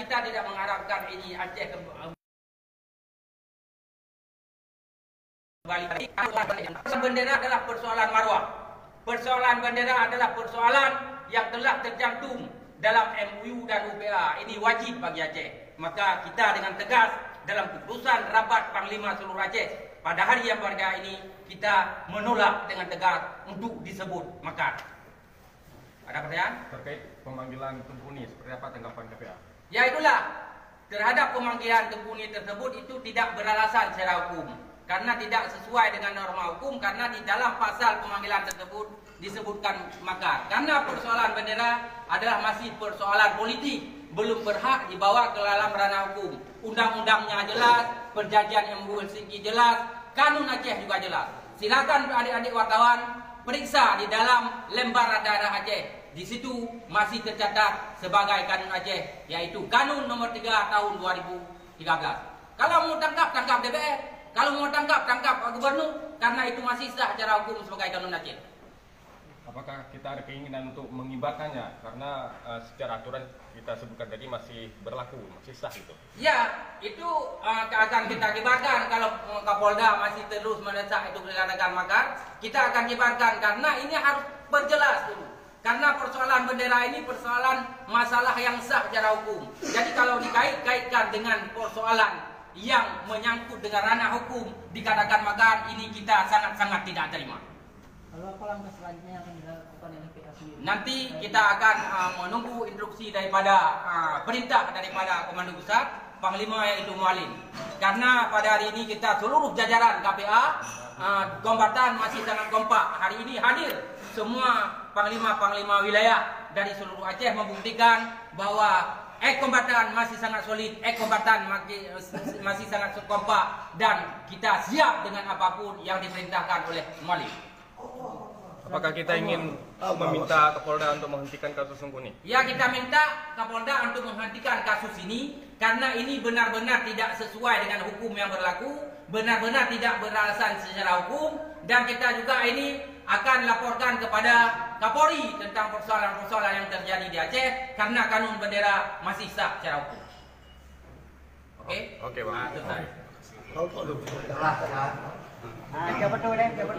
kita tidak mengharapkan ini Aceh kembali. Bendera adalah persoalan marwah. Persoalan bendera adalah persoalan yang telah tercantum dalam MOU dan UPA. Ini wajib bagi Aceh. Maka kita dengan tegas dalam keputusan rapat Panglima seluruh Aceh pada hari yang berharga ini, kita menolak dengan tegas untuk disebut makar. Ada pertanyaan? Terkait pemanggilan Tengku Ni, seperti apa tanggapan KPA? Ya itulah, terhadap pemanggilan Tengku Ni tersebut itu tidak beralasan secara hukum. Karena tidak sesuai dengan norma hukum, karena di dalam pasal pemanggilan tersebut disebutkan makar. Karena persoalan bendera adalah masih persoalan politik, belum berhak dibawa ke dalam ranah hukum. Undang-undangnya jelas, perjanjian MOU Helsinki jelas, kanun Aceh juga jelas. Silakan adik-adik wartawan periksa di dalam lembar daerah Aceh. Di situ masih tercatat sebagai kanun Aceh, yaitu Kanun nomor 3 tahun 2013. Kalau mau tangkap DPR. Kalau mau tangkap gubernur, karena itu masih sah secara hukum sebagai kanun Aceh. Apakah kita ada keinginan untuk mengibarkannya? Karena secara aturan kita sebutkan tadi masih berlaku, masih sah gitu. Ya, itu akan kita kibarkan. Kalau Kapolda masih terus mendesak itu dikatakan makar, kita akan kibarkan karena ini harus berjelas dulu. Karena persoalan bendera ini persoalan masalah yang sah secara hukum. Jadi kalau dikait-kaitkan dengan persoalan yang menyangkut dengan ranah hukum dikatakan makar, ini kita sangat-sangat tidak terima. Lalu apa langkah selanjutnya yang akan dilakukan oleh PA sendiri? Nanti kita akan menunggu instruksi daripada perintah daripada Komando Besar Panglima yaitu Muallim. Karena pada hari ini kita seluruh jajaran KPA kombatan masih sangat kompak. Hari ini hadir semua panglima-panglima wilayah dari seluruh Aceh membuktikan bahwa kombatan masih sangat solid, kombatan masih sangat kompak, dan kita siap dengan apapun yang diperintahkan oleh Muallim. Apakah kita ingin meminta Kapolda untuk menghentikan kasus Tengku Ni? Ya, kita minta Kapolda untuk menghentikan kasus ini karena ini benar-benar tidak sesuai dengan hukum yang berlaku, benar-benar tidak beralasan secara hukum, dan kita juga ini akan laporkan kepada Kapolri tentang persoalan-persoalan yang terjadi di Aceh karena kanun bendera masih sah secara hukum. Oke? Oke, Bang. Selesai. Coba tuh deh, coba.